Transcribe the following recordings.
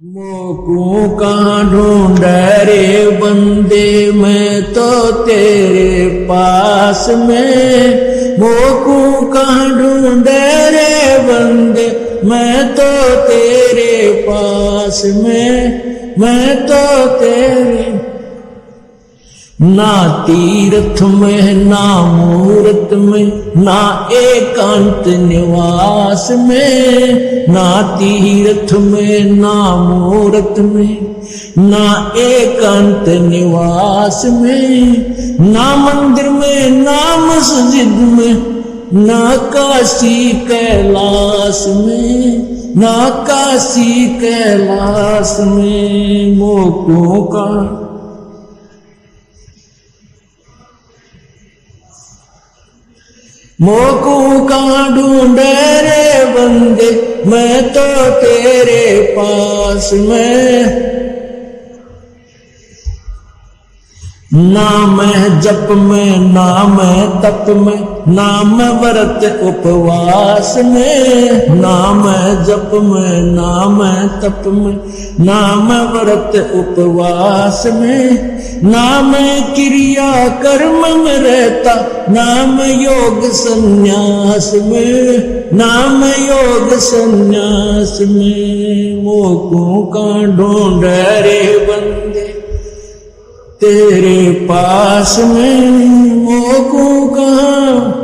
मोकू कहाँ ढूंढे रे बंदे, मैं तो तेरे पास में। मोकू कहाँ ढूंढे रे बंदे, मैं तो तेरे पास में। मैं तो तेरे ना तीर्थ में ना मूरत में, ना एकांत निवास में। ना तीर्थ में ना मूरत में, ना एकांत निवास में। ना मंदिर में ना मस्जिद में, ना काशी कैलाश में। ना काशी कैलाश में मोको का मोकू कहाँ ढूंढे रे बंदे, मैं तो तेरे पास में। ना मैं जप में ना मैं तप में, ना मैं व्रत उपवास में। ना मैं जप में ना मैं तप में, ना मैं व्रत उपवास में। ना मैं क्रिया कर्म में रहता, ना मैं योग संन्यास में। ना मैं योग संन्यास में मोकू का ढूंढे रे बंदे, तेरे पास में। मोकू कहाँ,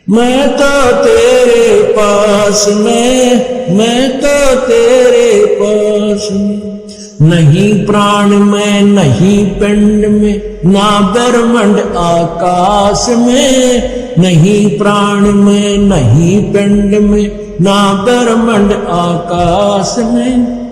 मैं तो तेरे पास में। मैं तो तेरे पास में। नहीं प्राण में नहीं पिंड में, ना ब्रह्मांड आकाश में। नहीं प्राण में नहीं पिंड में, ना ब्रह्मांड आकाश में।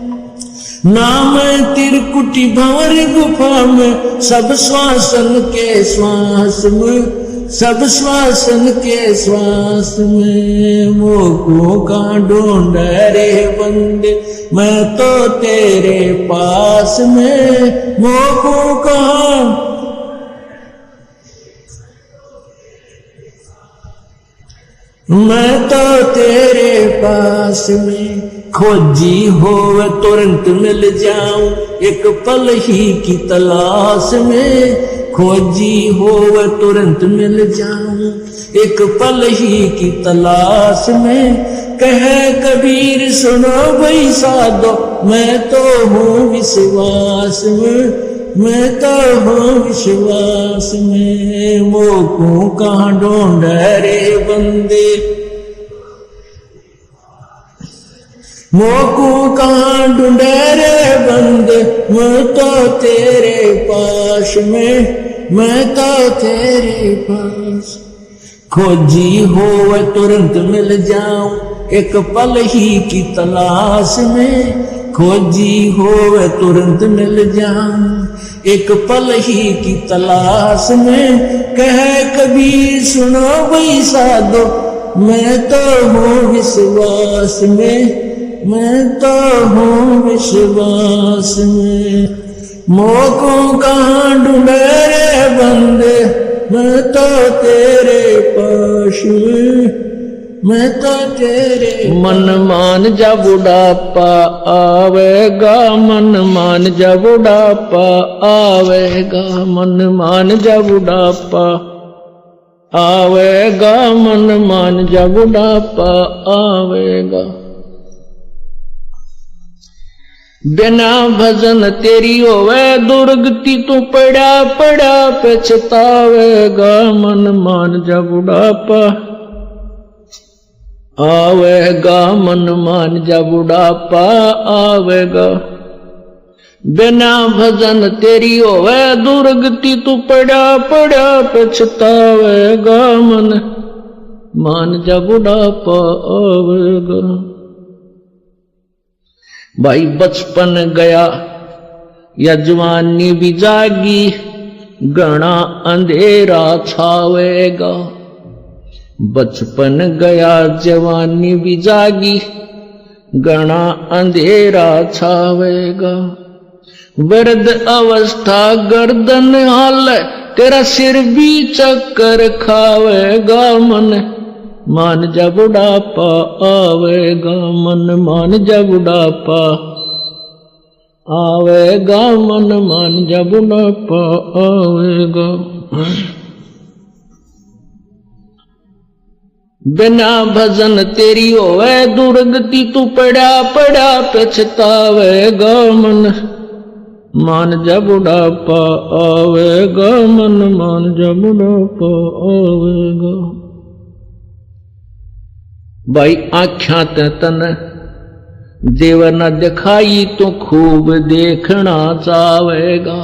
ना मैं त्रिकुटी भंवर गुफा में, सब श्वासन के श्वास में। सब श्वासन के श्वास में मोको का ढूंढे रे बंदे, मैं तो तेरे पास में। मोको का मैं तो तेरे पास में। खोजी हो तुरंत मिल जाऊं, एक पल ही की तलाश में। खोजी हो तुरंत मिल जाऊं, एक पल ही की तलाश में। कहे कबीर सुनो भाई साधो, मैं तो हूँ विश्वास में। मैं तो हूँ विश्वास में मोकू कहाँ ढूंढे रे बंदे, मोकू कहाँ ढूंढे रे बंदे। मैं तो तेरे पास में। मैं तो तेरे पास। खोजी हो तुरंत मिल जाऊं, एक पल ही की तलाश में। खोजी हो तुरंत मिल जाऊं, एक पल ही की तलाश में। कहे कबीर सुनो भाई साधो, मैं तो हूँ विश्वास में। मैं तो हूँ विश्वास में मोको कहाँ ढूंढे रे बंदे, मैं तो तेरे पास में। मैं तो तेरे मन मान जा बुढ़ापा आवेगा, मन मान जा बुढ़ापा आवेगा। मन मान जा बुढ़ापा आवेगा, मन मान जा बुढ़ापा आवेगा। बिना भजन तेरी होवे दुर्गति, तू पड़ा पड़ा पछतावेगा। मन मान जा बुढ़ापा आवेगा, मन मान जा बुढ़ापा आवेगा। बिना भजन तेरी होवे दुर्गति, तू पड़ा पड़ा पछतावेगा। मन मान जा बुढ़ापा आवेगा। भाई बचपन गया या जवानी भी जागी, घना अंधेरा छावेगा। बचपन गया जवानी भी जागी, घना अंधेरा छावेगा। वृद्ध अवस्था गर्दन हाल, तेरा सिर भी चक्कर खावेगा। मन मान जा बुढ़ापा आवेगा मन, मान जा बुढ़ापा आवेगा मन, मान जा बुढ़ापा आवेगा। बिना भजन तेरी होवे दुर्गति, तू पड़ा पड़ा पछतावेगा मन, मान जा बुढ़ापा आवेगा मन, मान जा बुढ़ापा आवेगा। भाई आँख्यां ते तन देव न दिखाई तो खूब देखना चाहेगा,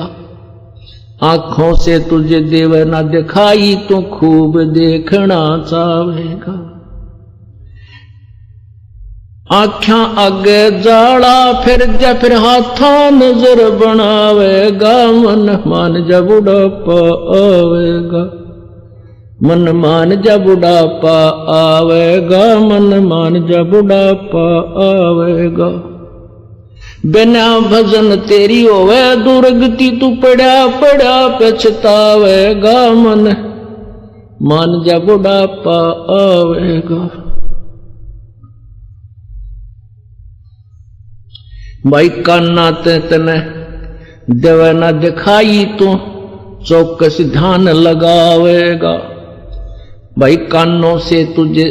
आंखों से तुझे देव न दिखाई तो खूब देखना चाहेगा। आँखां आगे जाड़ा फिर जा, फिर हाथों नजर बनावेगा मन, मान जा बुढ़ापा आवेगा मन, मान जा बुढ़ापा आवेगा मन, मान जा बुढ़ापा आवेगा। बिना भजन तेरी होवे दुर्गति, तू पड़ा पड़ा पछतावेगा मन, मान जा बुढ़ापा आवेगा। भाई कान्ना ते तने देव न दिखाई तो चौकस ध्यान लगावेगा, भाई कानों से तुझे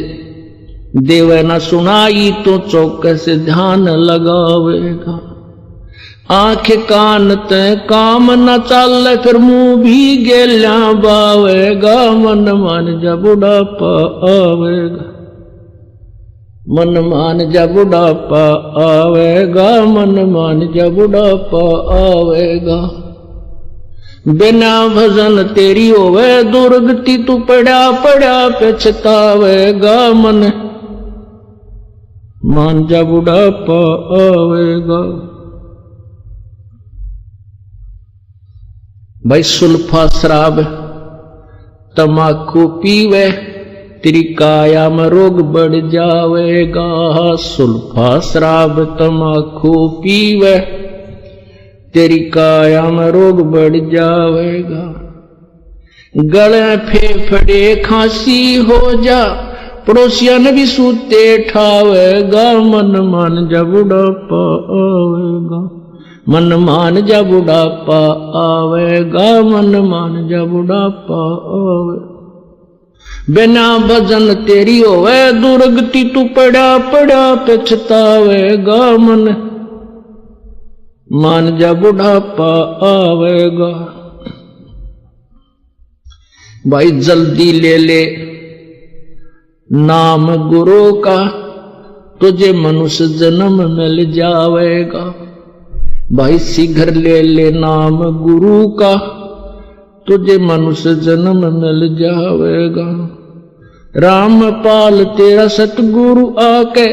देव न सुनाई तो चौकस ध्यान लगावेगा। आंख कान ते काम न चल, फिर मुंह भी गेल्या बावेगा मन, मान जा बुढ़ापा आवेगा मन, मान जा बुढ़ापा आवेगा मन, मान जा बुढ़ापा आवेगा। बिना भजन तेरी होवे दुर्गति, तू पड़ा पड़ा पछतावेगा मन, मान जा बुढ़ापा आवेगा। भाई सुल्फा शराब तमाकू पीवे, तेरी काया में रोग बढ़ जावेगा। सुल्फा शराब तमाकू पीवे, तेरी काया में रोग बढ़ जावेगा। गले फेफड़े खांसी हो जा, पड़ोसियन भी सूते ठावेगा मन, मान जा बुढ़ापा आवेगा मन, मान जा बुढ़ापा आवेगा मन, मान जा बुढ़ापा आवेगा। बिना भजन तेरी होवे दुर्गति, तू पड़ा पड़ा पछतावेगा मन, मान जा बुढ़ापा आवेगा। भाई जल्दी ले ले नाम गुरु का, तुझे मनुष्य जन्म मिल जावेगा। भाई शीघ्र ले ले नाम गुरु का, तुझे मनुष्य जन्म मिल जावेगा। रामपाल तेरा सतगुरु आके,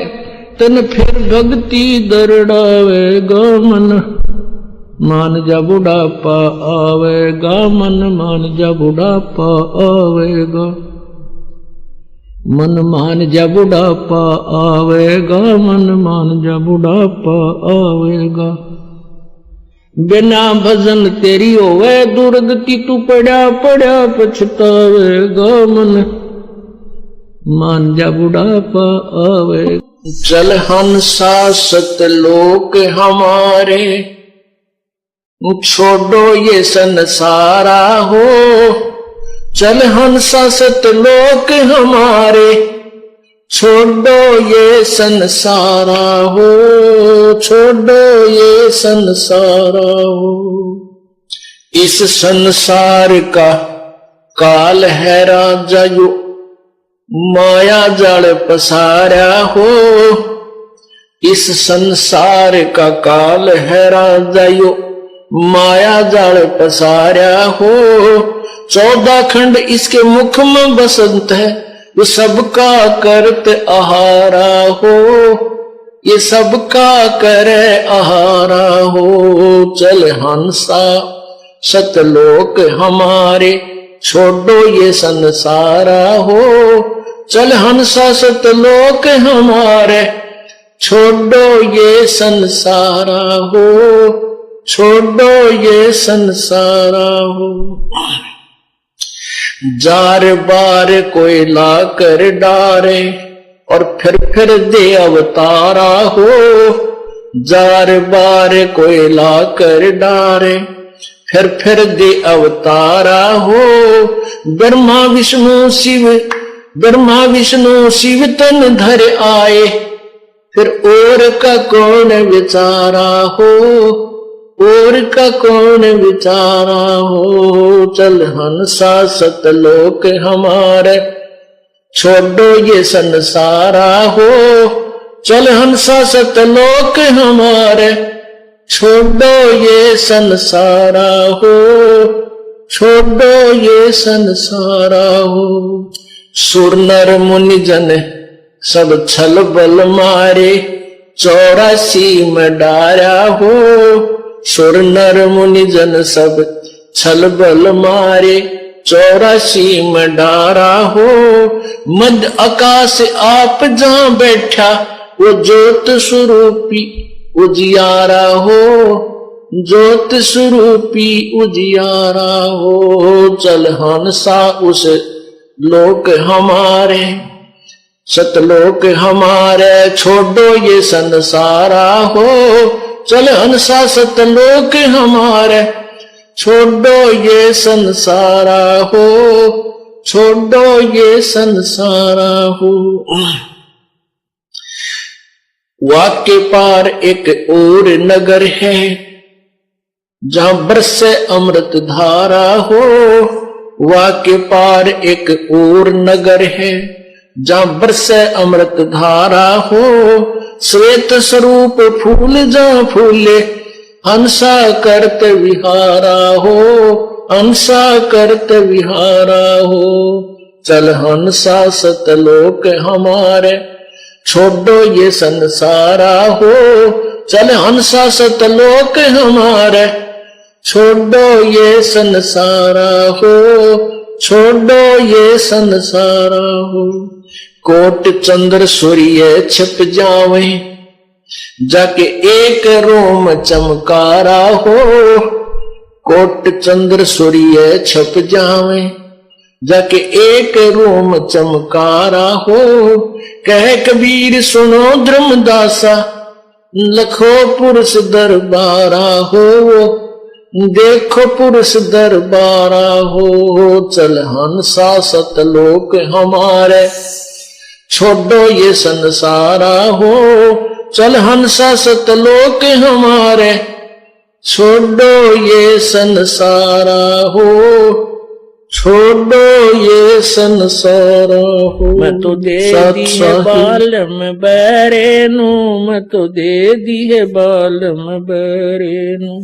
तन फिर भक्ति दरड़ावेगा मन, मान जा बुढ़ापा आवेगा मन, मान जा बुढ़ापा आवेगा मन, मान जा बुढ़ापा आवेगा मन, मान जा बुढ़ापा आवेगा। बिना भजन तेरी होवे दुर्गति, तू पड़ा पड़ा पछतावेगा मन, मान जा बुढ़ापा आवेगा। चल हंसा सतलोक हमारे, छोड़ो ये संसारा हो। चल हंसा सतलोक हमारे, छोड़ो ये संसारा हो, छोड़ो ये संसारा हो। इस संसार का काल है राजा यो, माया जाल पसारा हो। इस संसार का काल है राजा यो, माया जाल पसारा हो। 14 खंड इसके मुख में बसंत है, ये सबका करत आहारा हो, ये सबका करे आहारा हो। चल हंसा सतलोक हमारे, छोड़ो ये संसारा हो। चल हंसा सतलोक हमारे, छोड़ो ये संसारा हो, छोड़ो ये संसारा हो। जार बार कोई ला कर डारे और फिर दे अवतारा हो। जार बार कोई ला कर डारे फिर दे अवतारा हो। ब्रह्मा विष्णु शिव तन धर आए फिर और का कौन विचारा हो। और का कौन विचारा हो। चल हंसा सतलोक हमारे छोड़ो ये संसारा हो। चल हंसा सतलोक हमारे छोड़ो ये संसारा हो। छोड़ो ये संसारा हो। सुर नर मुनि जन सब छल बल मारे 84 में डारा हो। सुर नर मुनि जन सब छल बल मारे 84 में डारा हो। मध्य आकाश आप जहां बैठा वो ज्योत स्वरूपी उजियारा हो। ज्योत स्वरूपी उजियारा हो। चल हंसा उस लोक हमारे सतलोक हमारे छोड़ो ये संसारा हो। चल हंसा सतलोक हमारे छोड़ो ये संसारा हो। छोड़ो ये संसारा हो। वाक्य पार एक और नगर है जहां बरसे अमृत धारा हो। वाक्य पार एक और नगर है जहां बरसे अमृत धारा हो। श्वेत स्वरूप फूल जहां फूले हंसा करत विहारा हो। हंसा करत विहारा हो। चल हंसा सतलोक हमारे छोड़ो ये संसारा हो। चल हंसा सतलोक हमारे छोड़ो ये संसारा हो। छोड़ो ये संसारा हो। कोट चंद्र सूर्य छिप जावे जाके एक रोम चमकारा हो। कोट चंद्र सूर्य छिप जावे जाके एक रोम चमकारा हो। कह कबीर सुनो धर्मदासा लखो पुरुष दरबारा हो। देखो पुरुष दरबारा हो। चल हंसा सतलोक हमारे छोड़ो ये संसारा हो। चल हंसा सतलोक हमारे छोड़ो ये संसारा हो। छोड़ो ये संसारा हो। मैं तो दे दिए बालम बैरेनु। मैं तो दे दिए बालम बैरेनु।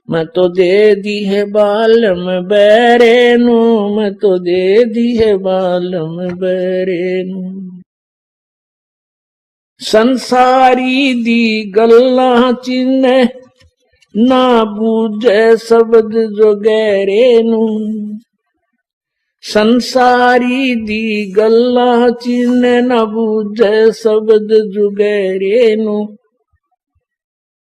मैं तो दे दी है बालम बैरेनु। मैं तो दे दी है बालम बैरेनु। संसारी दी गल्ला चिन्ह ना बूझे शब्द जो गैरेनु। संसारी दी गल्ला चिन्ह ना बूझे शब्द जो गैरेनु।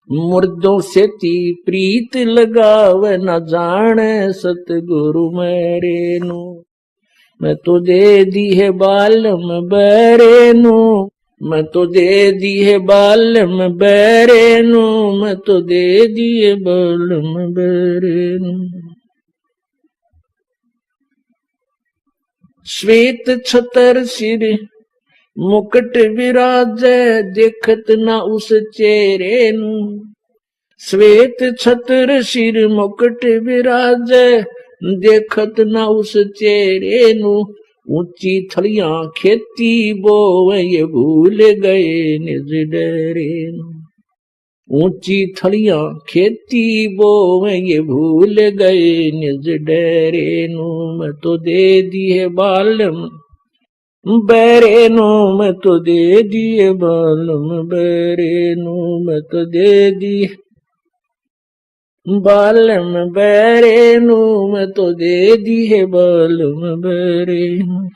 मुर्दों से ती प्रीत लगाव न जाने सतगुरु मेरेनु। मैं तो दे दी है बालम बैरेनु। मैं तो दे दी है बालम बैरेनु। मैं तो दे दी है बालम बैरेनु। श्वेत छतर सिर मुकुट विराजे देखत न उस चेहरे नु। श्वेत छतर सिर मुकुट विराजे देखत न उस चेहरे नु। ऊंची थलियां खेती बोवे ये भूल गए निज डेरे नु। ऊंची थलियां खेती बोवे ये भूल गए निज डेरे नु। मैं तो दे दी है बालम बैरेनु। मैं तो दे दिए बालम बैरेनु। मैं तो दे दी बालम बैरेनु। मैं तो दे दी है बालम बैरेनु।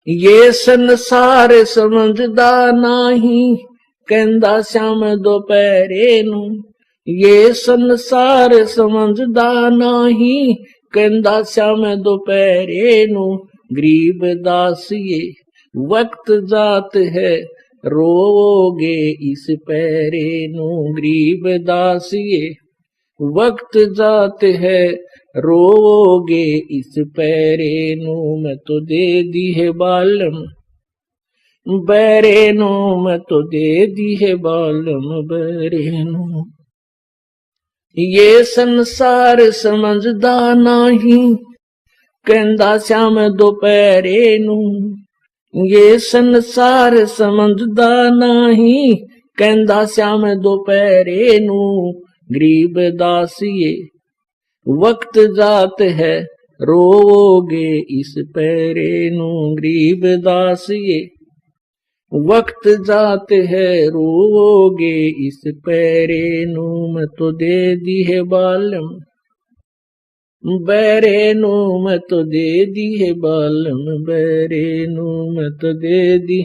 ये संसार समझदा नाही कहंदा श्याम दोपहरेनु। ये संसार समझदा नाही कहंदा श्याम दोपहरे नू गरीब दासिए वक्त जात है रोगे इस पैरे नू गरीब दासिए वक्त जात है रोगे इस पैरे नू मैं तो दे दी है बालम बैरे नू मैं तो दे दी है बालम बैरे नू। ये संसार समझदा नहीं कहंदा श्याम दोपहरे नू ये संसार समझदा नहीं कहंदा श्याम दोपहरे नू गरीब दासिए वक्त जात है रोगे इस पैरे नू गरीब दासिए वक्त जात है रोगे इस पैरे नू मैं तो दे दी है बालम बैरे नू मैं तो दे दी है बालम बैरे नू मैं तो दे दी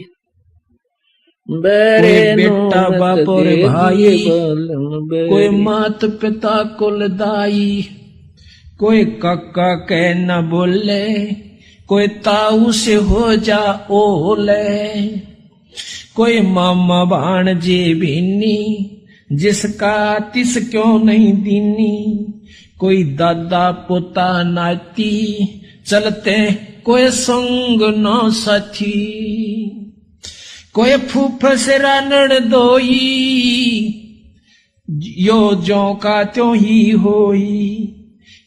बैरे बेटा बाप और भाई कोई मात पिता कुल दाई कोई काका कह न बोले कोई ताऊ से हो जा ओले कोई मामा भाणजे बीनी जिसका तिस क्यों नहीं दीनी कोई दादा पोता नाती चलते कोई संग न साथी कोई फूफस रानड़ दोई यो जो का त्यों ही होई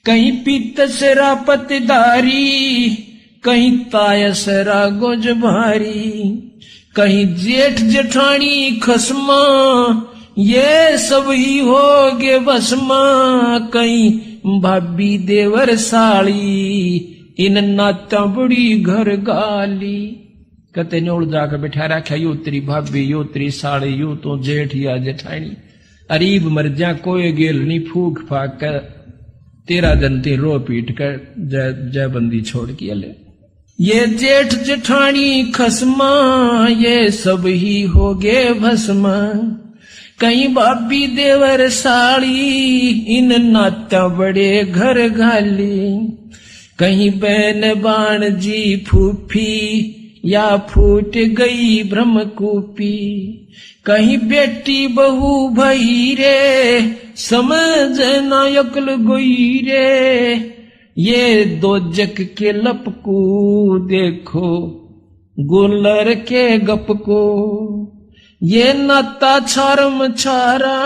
कहीं पीतसरा पतदारी कहीं तायसरा गोज भारी कहीं जेठ जेठानी खसमा ये सब ही हो गे बसमा कहीं भाभी देवर साली इन नाता बड़ी घर गाली कते न्योड़ जाकर बैठा रखा यो तेरी भाभी यो तेरी साली यो तो जेठ या जेठानी अरीब मर जा कोई गेल नहीं फूक फाक कर तेरा जनते रो पीट कर जय बंदी छोड़ के ले ये जेठ जेठानी खसमा ये सब ही हो गे भस्मा कहीं भाभी देवर साड़ी इन नाता बड़े घर गाली कहीं बहन बाण जी फूफी या फूट गई ब्रह्मकूपी कहीं बेटी बहू भई रे समझ ना अकल गोई रे ये दो जग के लपकू देखो गुलर के गप को ये नाता छारम छारा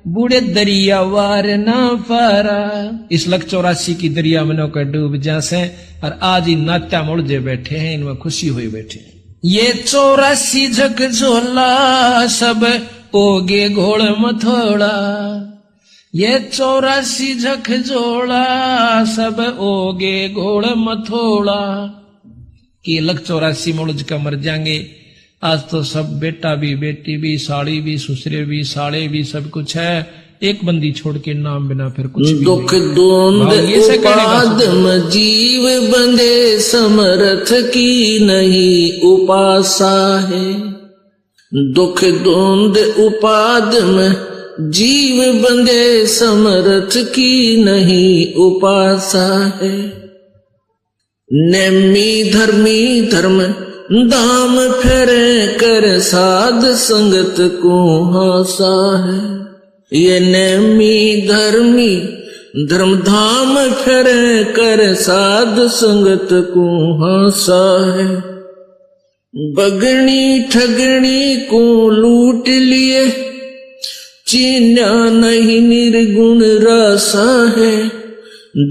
बूढ़े दरिया वार न पारा इस लख 84 की दरिया में नौकर डूब जासे और आज ही नात्या मुड़जे बैठे हैं इनमें खुशी हुई बैठे ये 84 झक झोला सब ओगे घोड़ मथोड़ा ये 84 झक झोला सब ओगे घोड़ मथोड़ा कि लख 84 मुड़ज का मर जाएंगे आज तो सब बेटा भी बेटी भी साड़ी भी ससुरे भी साले भी सब कुछ है एक बंदी छोड़ के नाम बिना फिर कुछ भी दुख द्वंद उपादम जीव बंधे समर्थ की नहीं उपासा है दुख द्वंद उपादम जीव बंधे समर्थ की नहीं उपासा है नेमी धर्मी धर्म दाम फेरे कर साध संगत को हासा है ये नेमी धर्मी धर्म धाम फेरे कर साध संगत को हासा है बगनी ठगनी को लूट लिए चीन्या नहीं निर्गुण रासा है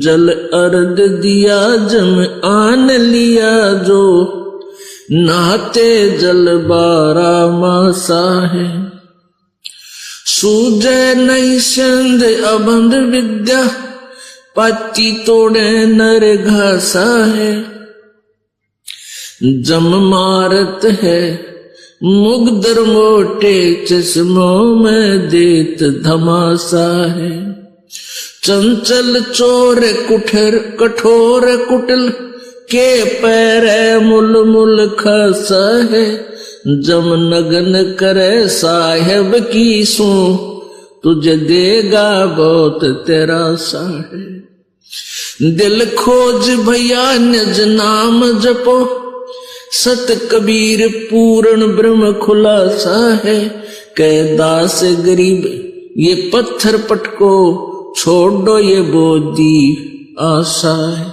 जल अर्ध दिया जम आन लिया जो नहाते जल 12 मासा है सूझे नहीं संध अबंध विद्या पाती तोड़े नर घासा है जम मारत है मुगदर मोटे चश्मों में देत धमासा है चंचल चोर कुठर कठोर कुटिल के पैरे मुल मुल खसा है जम नगन करे साहेब की सो तुझे देगा बहुत तेरा सा है। दिल खोज भैया निज नाम जपो, सत कबीर पूर्ण ब्रह्म खुलासा है। कह दास गरीब ये पत्थर पटको, छोड़ दो ये बोधी आशा है।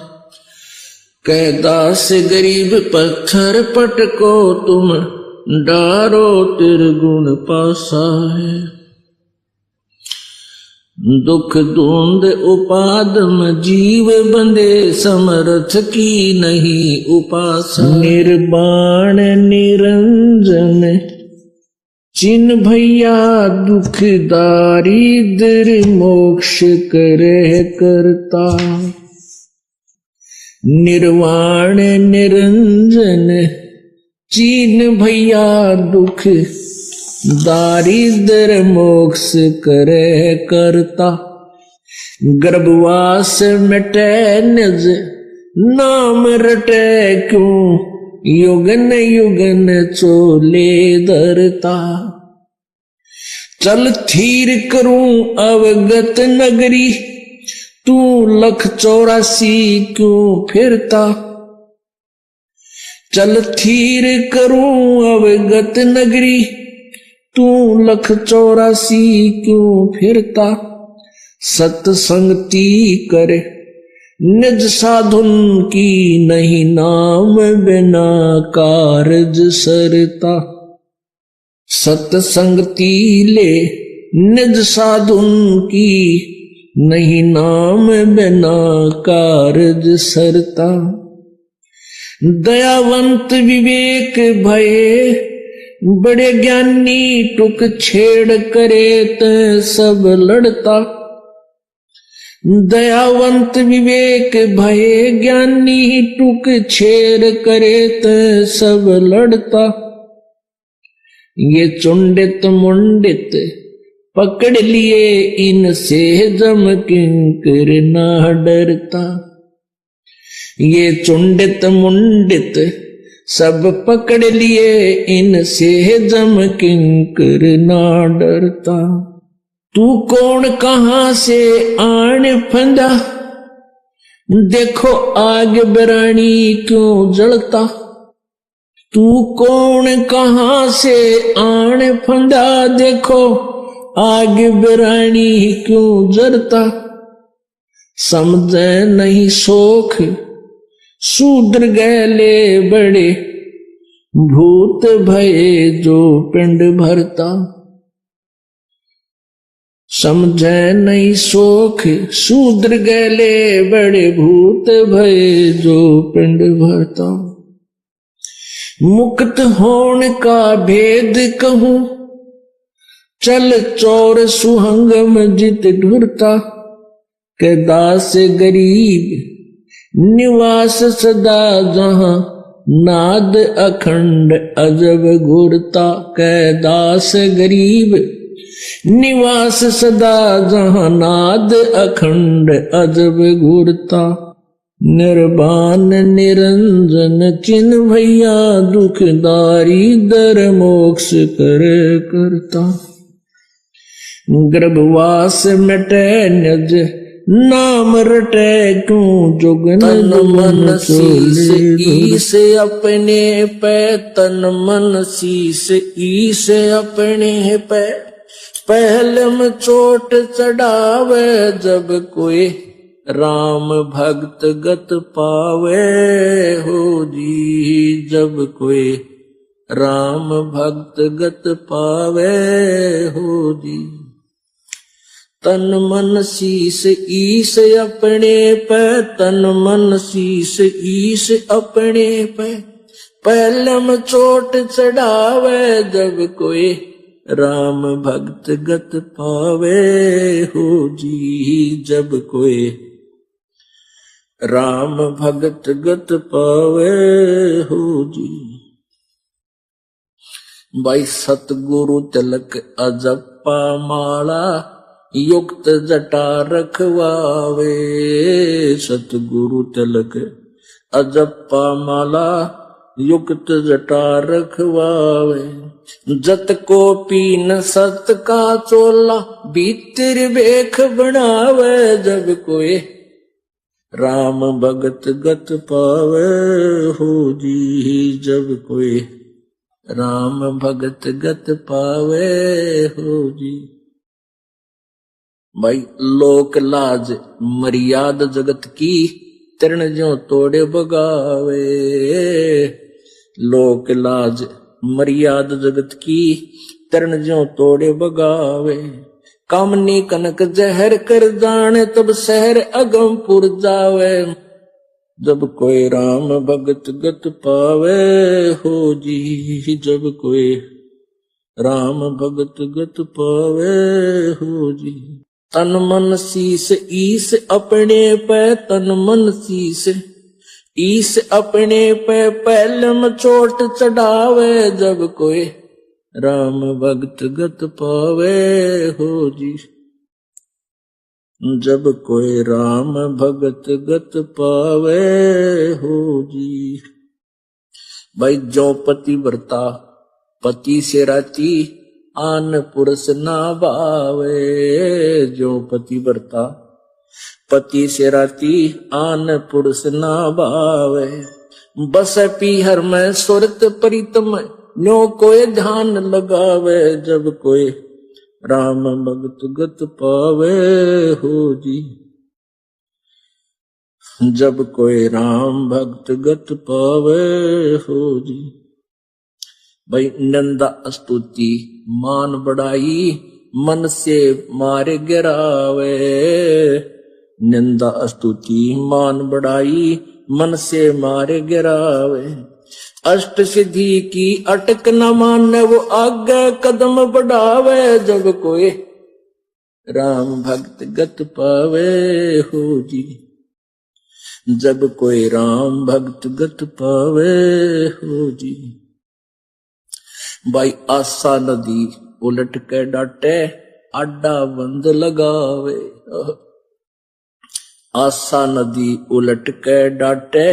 कह दास गरीब पत्थर पटको, तुम डारो त्रिगुण पासा है। दुख धुंध उपादम जीव बंदे, समर्थ की नहीं उपासा। निर्वाण निरंजन चिन्ह भैया, दुख दारिद्र मोक्ष करे करता। निर्वाण निरंजन चिन्ह भैया, दुख दारिद्र मोक्ष करे करता। गर्भवास मिटे निज नाम रटे, क्यों युगन युगन चोले धरता। चल थीर करूं अवगत नगरी, तू 184 क्यों फिरता। चल थीर करूं अवगत नगरी, तू 184 क्यों फिरता। सत्संगति करे निज साधुन की, नहीं नाम बिना कारज सरता। सत्संगति ले निज साधुन की, नहीं नाम बिना कारज सरता। दयावंत विवेक भये बड़े ज्ञानी, टुक छेड़ करे त सब लड़ता। दयावंत विवेक भये ज्ञानी, टुक छेड़ करे त सब लड़ता। ये चुंडित मुंडित पकड़ लिए, इनसे जम किंकर ना डरता। ये चुंडित मुंडित सब पकड़ लिए, इनसे जम किंकर ना डरता। तू कौन कहां से आन फंदा, देखो आग बरानी क्यों जलता। तू कौन कहां से आन फंदा, देखो आग बरानी क्यों जलता। समझे नहीं सोख शूद्र गैले बड़े, भूत भये जो पिंड भरता। समझे नहीं सोख शूद्र गैले बड़े, भूत भये जो पिंड भरता। मुक्त होने का भेद कहूं, चल चोर सुहंगम जित ढुरता। के दास गरीब निवास सदा जहां, नाद अखंड अजब घुरता। के दास गरीब निवास सदा जहां, नाद अखंड अजब घुरता। निर्वाण निरंजन चिन्ह भैया, दुख दारिद्र मोक्ष करे करता। गर्भवास मिटे निज नाम रटे, क्यों जुगन मन शीस ईस अपने पे। तन मन शीस ईस अपने पे, पहलम चोट चढ़ावे। जब कोई राम भक्त गत पावे हो जी, जब कोई राम भक्त गत पावे हो जी। तन मन शीस ईस अपने पे, तन मन शीस ईस अपने पे। पहलम चोट चढ़ावे, जब कोई राम भक्त गत पावे हो जी। जब कोई राम भगत गत पावे हो जी। भाई सतगुरु तिलक अजप्पा माला, युक्त जटा रखवावे। सतगुरु तिलक अजप्पा माला, युक्त जटा रखवावे। जत को पीन सत का चोला भीतर बेख बनावे। जब कोई राम भगत गत पावे हो जी। जब कोई राम भगत गत पावे हो जी। भाई लोक लाज मर्याद जगत की तरण जो तोड़े बगावे। लोक लाज मर्याद जगत की तरण जो तोड़े बगावे। कामनी कनक जहर कर जाने तब शहर अगमपुर जावे। जब कोई राम भगत गत पावे हो जी। जब कोई राम भगत गत पावे हो जी। तन मन शीस ईस अपने पे तन मन शीस ईस अपने पे पहलम चोट चढ़ावे। जब कोई राम भगत गत पावे हो जी। जब कोई राम भगत गत पावे हो जी। भाई जो पति व्रता पति से राती आन पुरुष ना भावे। जो पति व्रता पति से राती आन पुरुष ना भावे। बस पीहर में सुरत प्रीतम न्यो कोई ध्यान लगावे। जब कोई राम भगत गत पावे हो जी। जब कोई राम भक्त गत पावे हो जी। भाई नंदा स्तुति मान बढ़ाई मन से मारे गिरावे। निंदा स्तुति मान बढ़ाई मन से मारे गिरावे। अष्ट सिद्धि की अटक न माने वो आगे कदम बढ़ावे। जब कोई राम भक्त गत पावे हो जी। जब कोई राम भक्त गत पावे हो जी। भाई आशा नदी उलट के डाटे अड्डा बंद लगावे। आशा नदी उलट के डाटे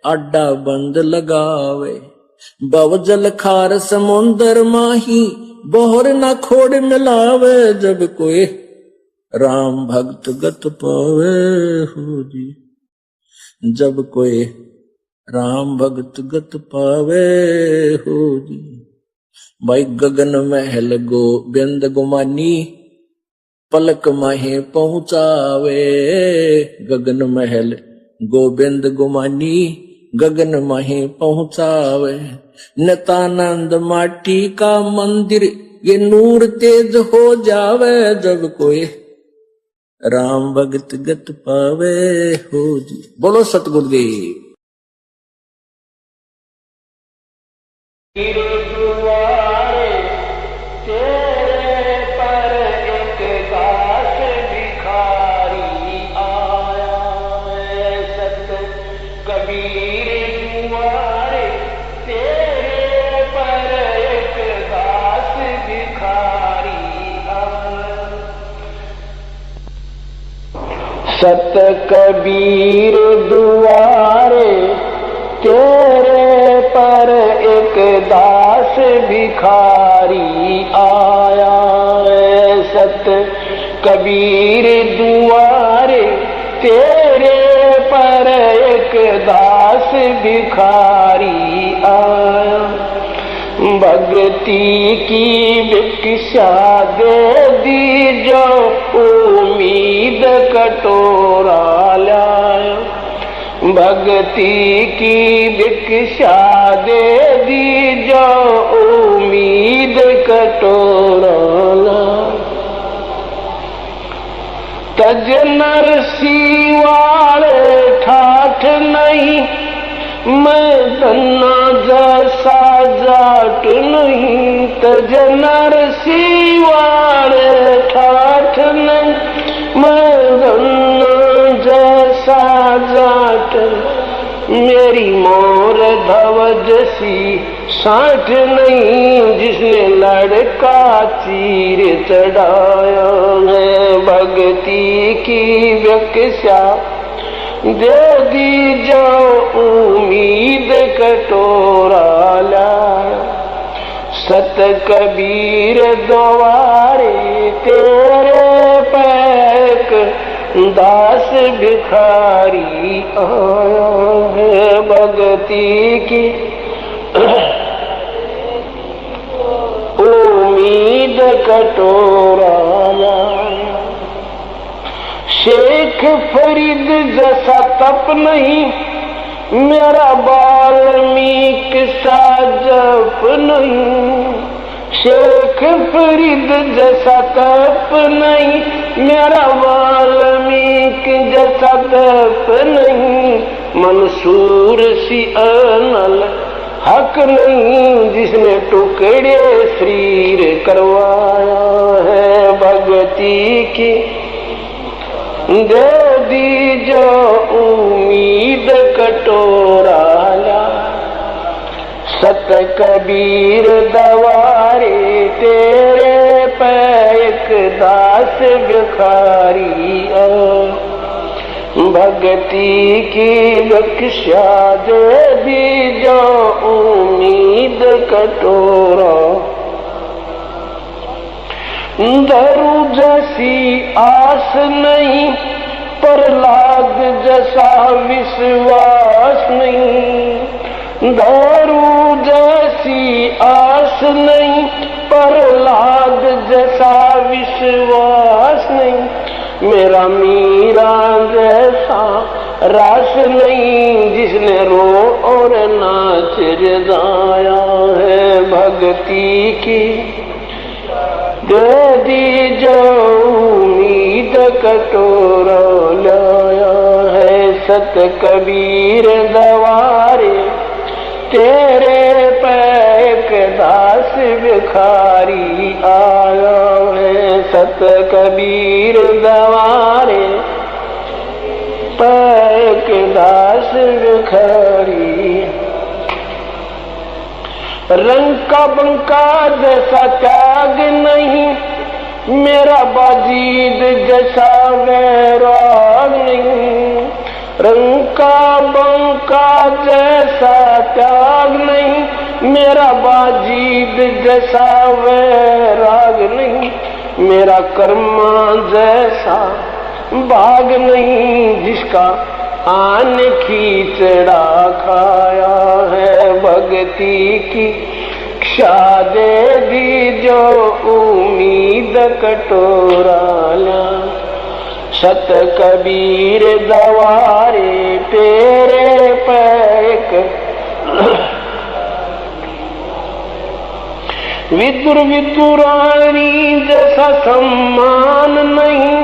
अड्डा बंद लगावे। बवजल खार समुंदर माही बोहर न खोड़ मिलावे। जब कोई राम भक्त गत पावे हो जी। जब कोई राम भक्त गत पावे हो जी। भाई गगन महल गोबिंद गुमानी पलक माहे पहुंचावे। गगन महल गोबिंद गुमानी गगन माहे पहुंचावे। नितानंद माटी का मंदिर ये नूर तेज हो जावे। जब कोई राम भगत गत पावे हो जी। बोलो सतगुरुदेव। सत कबीर दुआरे तेरे पर एक दास भिखारी आया है। सत कबीर दुआरे तेरे पर एक दास भिखारी आया। भक्ति की भिक्षा दे दी जो उम्मीद कटोरा लाया। भक्ति की भिक्षा दे दी जो उम्मीद कटोरा लाया। तज नरसी वाले ठाठ नहीं मैं धन्ना जैसा जाट नहीं। तज नरसी वाले ठाठ नहीं मैं धन्ना जैसा जाट। मेरी मोर धवज सी साठ नहीं जिसने लड़का चीर चढ़ाया है। भक्ति की भिक्षा दे दी जो उम्मीद कटोरा लाया। सत कबीर द्वारे तेरे पैक दास भिखारी आया है। भगती की उम्मीद कटोरा लाया। शेख फरीद जैसा तप नहीं, मेरा वाल्मीक सा जप नहीं। शेख फरीद जैसा तप नहीं, मेरा वाल्मीक जैसा तप नहीं। मंसूर सी अनल हक नहीं, जिसने टुकड़े शरीर करवाया है। भगती की दे दी जो उम्मीद कटोरा ला। सत कबीर दवारे तेरे पैक दास भिखारी आ। भगती की बख्शा दे दी जो उम्मीद कटोरा। धरू जैसी आस नहीं, प्रहलाद जैसा विश्वास नहीं। धरू जैसी आस नहीं, प्रहलाद जैसा विश्वास नहीं। मेरा मीरा जैसा रास नहीं, जिसने रो और नाच रजाया है। भक्ति की दे दी जो उम्मीद कटोरा लाया है। सत कबीर दवारे तेरे पैक दास भिखारी आया है। सत कबीर दवारे पैक दास भिखारी। रंग का बंका जैसा त्याग नहीं, मेरा बाजीद जैसा वैराग नहीं। रंग का बंका जैसा त्याग नहीं, मेरा बाजीद जैसा वैराग नहीं। मेरा कर्मा जैसा भाग नहीं, जिसका आन खींचड़ा खाया है। भक्ति की क्षा दे दी जो उम्मीद कटोरा ला। सत कबीर दवारे तेरे पैक। विदुर विदुरानी जैसा सम्मान नहीं,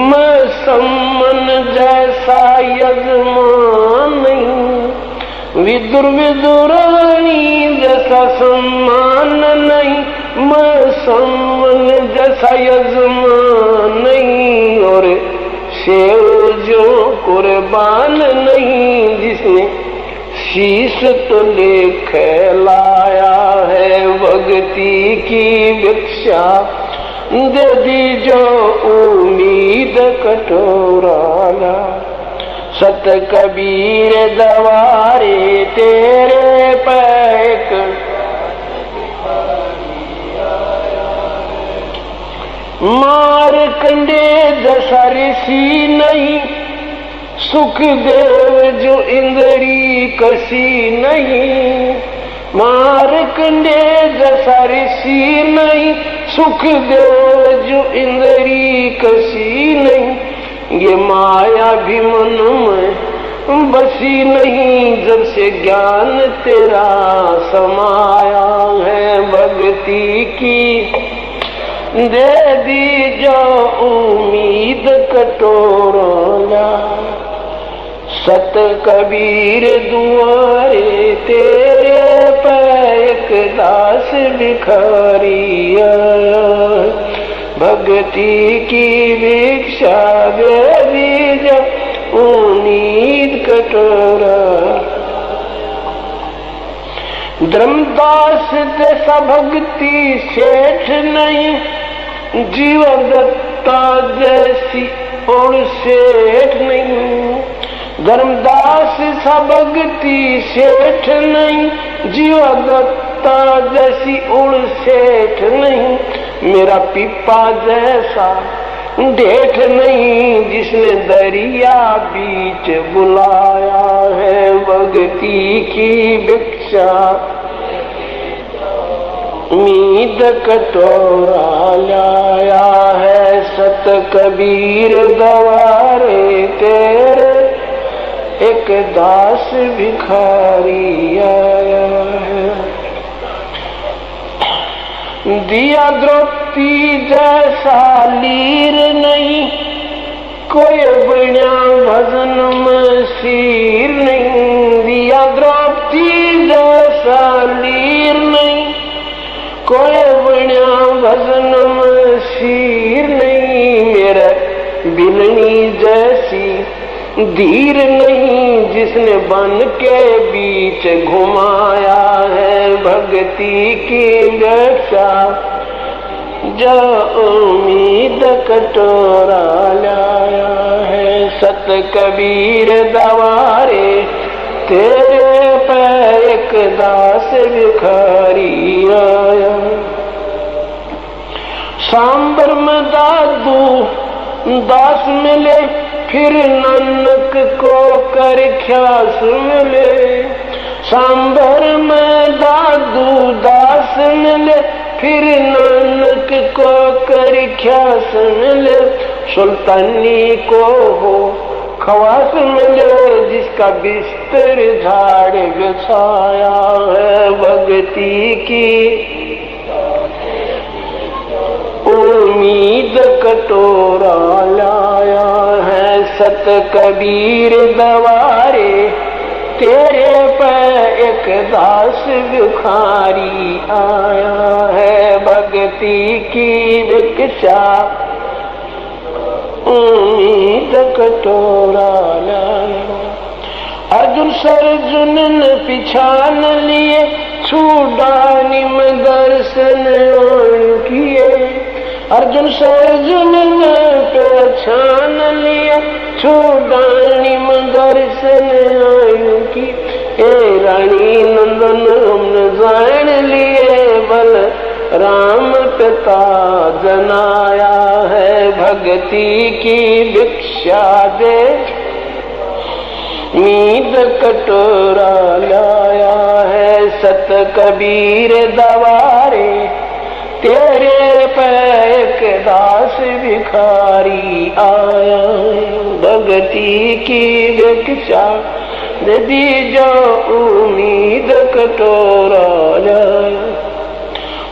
मैं सम्मन जैसा यजमान नहीं। विदुर विदुरानी जैसा सम्मान नहीं, मैं सम्मन जैसा यजमान नहीं। और शेर जो कुर्बान नहीं, जिसने शीश तो लेख लाया है। भक्ति की भिक्षा दे दी जो उम्मीद कटोरा ला। सत कबीर दवारे तेरे पैक। मार कंडे जैसा ऋषि नहीं, सुखदेव जो इंद्री कसी नहीं। मार कंडे जैसा ऋषि नहीं, सुखदेव जो इंद्री कसी नहीं। ये माया भी मन में बसी नहीं, जब से ज्ञान तेरा समाया है। भक्ति की दे दी जो उम्मीद कटोरा। सत कबीर दुआरे तेरे पैक दास भिखारी। भक्ति की भिक्षा दे दी जो उम्मीद कटोरा। धर्मदास जैसा भक्ति सेठ नहीं, जीवन दत्ता जैसी और सेठ नहीं। धर्मदास सा भगती सेठ नहीं, जीवा दत्ता जैसी उड़ सेठ नहीं। मेरा पीपा जैसा डेठ नहीं, जिसने दरिया बीच बुलाया है भक्ति की भिक्षा। मीद कटोरा लाया है सत कबीर दवारे तेरे, एक दास भिखारी आया है। दिया द्रौपदी जैसा लीर नहीं, कोई बण्या भजन में सिर नहीं। दिया द्रौपदी जैसा लीर नहीं, कोई बण्या भजन में सिर नहीं। मेरा बिलनी जैसी धीर नहीं, जिसने बन के बीच घुमाया है भक्ति की रक्षा। जो उम्मीद कटोरा लाया है सत कबीर दवारे तेरे पे, एक दास भिखारी आया। सांबर में दादू दास मिले, फिर नानक को कर ख्यास मिले। सांबर में दादू दास मिले, फिर नानक को कर ख्यास मिले। सुल्तानी को हो खवास मिले, जिसका बिस्तर झाड़ बिछाया है भक्ति की। उम्मीद कटोरा लाया है सत कबीर दवारे तेरे पे, एक दास भिखारी आया है भक्ति की भिक्षा। उम्मीद कटोरा लाया। अर्जुन सर्जुन ने पिछान लिए, छूडानी में दर्शन किए। अर्जुन सर्जुन ने पहचान लिया, छूडानी में दर्शन की। ए रानी नंदन हमने जान लिए, बल राम पिता जनाया है भक्ति की भिक्षा दे। मीद कटोरा लाया है सत कबीर दवारे तेरे पे, एक दास भिखारी आया भक्ति की भिक्षा दे। जो उम्मीद कटोरा लाया।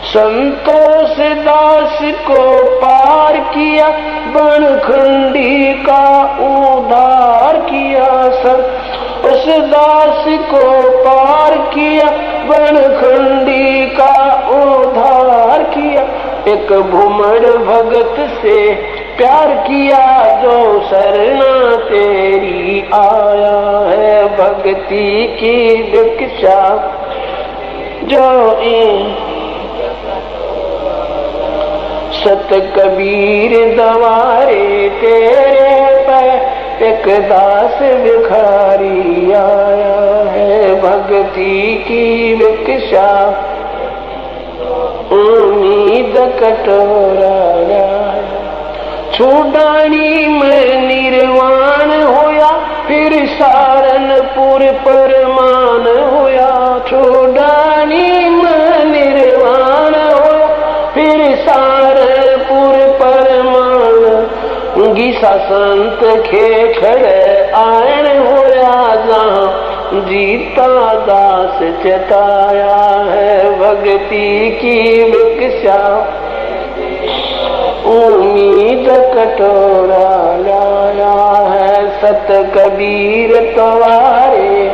संतोष दास को पार किया, बनखंडी का उद्धार किया। उस दास को पार किया, बनखंडी का उद्धार किया। एक भूमड़ भगत से प्यार किया, जो शरणा तेरी आया है भक्ति की भिक्षा। जो सत कबीर दवारे तेरे पे, एक दास भिखारी आया है भक्ति की भिक्षा। उम्मीद कटोरा लाया। छूडानी में निर्वाण होया, फिर सारनपुर परमान होया। छूडानी में निर्वाण होया, फिर सारनपुर परमान। गीसा संत खेखड़े आयन होया, जहाँ जीता दास चताया है भक्ति की भिक्षा। उम्मीद कटोरा लाया है सत कबीर तवारे,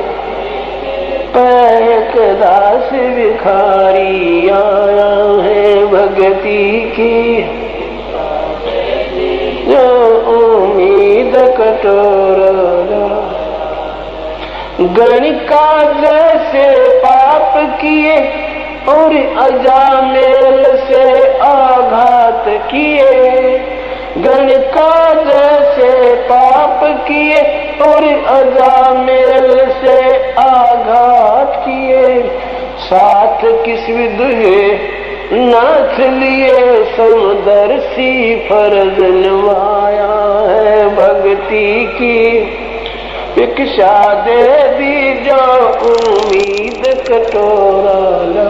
पैक दास भिखारी आया है भक्ति की। जो उम्मीद कटोरा गणिका जैसे पाप किए, और अजामेल से आघात किए। गणका जैसे पाप किए और अजामिल से आघात किए, साथ किस विदुहे नाथ लिए समदर्शी फर्ज निभाया है भक्ति की भिक्षा दे दी जो उम्मीद कटोरा लो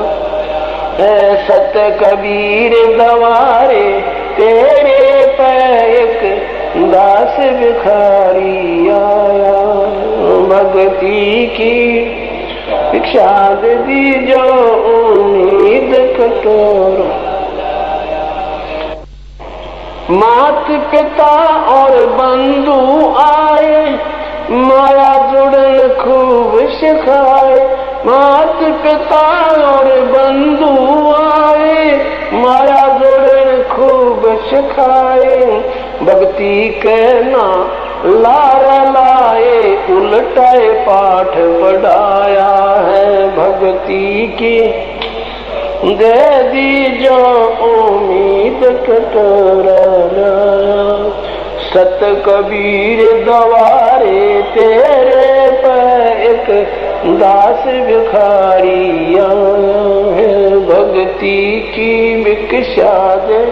है सत कबीर दवारे तेरे पे एक दास भिखारी आया भक्ति की भिक्षा दे दी जो उम्मीद कटोरा। मात पिता और बंधु आए माया जुड़न खूब सिखाए, मात पिता और बंधु आए माया जुड़न खूब सिखाए, भक्ति के ना लारा लाए उल्टाए पाठ पढ़ाया है भक्ति की दे दी जो उम्मीद कटोरा। सत कबीर दवारे तेरे पे एक दास भिखारी आया है भक्ति की भिक्षा दे।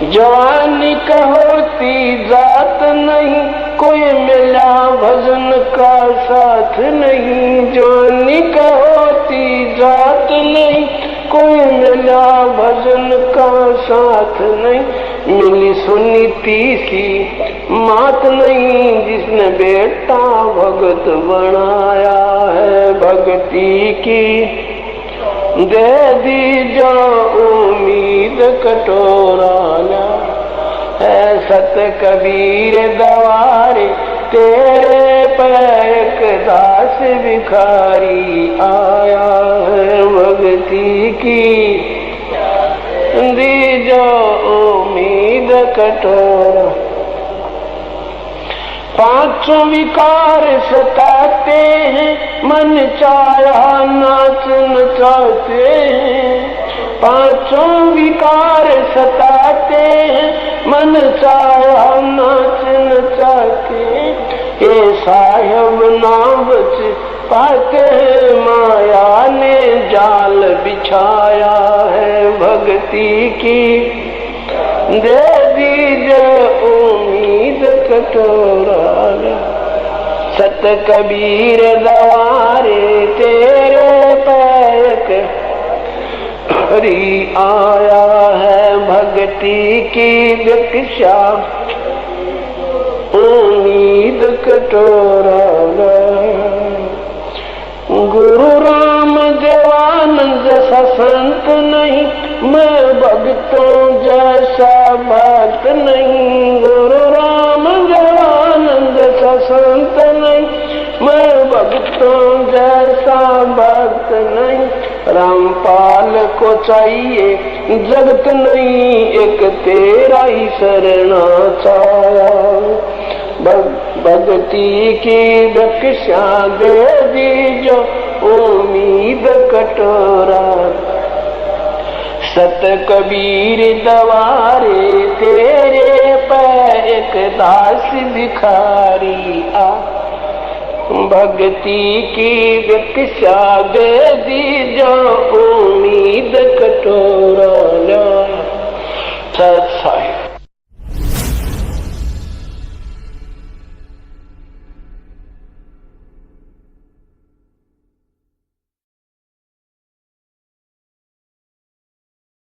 जवानी का होती जात नहीं कोई मिला भजन का साथ नहीं, जवानी का होती जात नहीं कोई मिला भजन का साथ नहीं, मिली सुनी तीसी मात नहीं जिसने बेटा भगत बनाया है भक्ति की दे दी जो उम्मीद कटोरा है सत कबीर दवारे तेरे पे एक दास भिखारी आया है भक्ति की दी जो उम्मीद कटोरा। पांचों विकार सताते हैं मन चाहा नाच नचाते हैं, पांचों विकार सताते हैं मन चाहा नाच नचाते हैं, ये साहब ना बच पाते हैं माया ने जाल बिछाया है भक्ति की दे दीजिए उम्मीद कटोरा। सत कबीर दवारे तेरे पैक हरी आया है भक्ति की भिक्षा उम्मीद कटोरा। गुरु राम देवानंद जैसा संत नहीं, मैं भक्तों जैसा भक्त नहीं। गुरु राम देवानंद जैसा संत नहीं, मैं भक्तों जैसा भक्त नहीं। रामपाल को चाहिए जगत नहीं, एक तेरा ही शरणा छाया भक्ति की भिक्षा दे दी जो उम्मीद कटोरा। सत कबीर दवारे तेरे पे एक दास भिखारी आ भक्ति की भिक्षा दे दी जो उम्मीद कटोरा। सत साहिब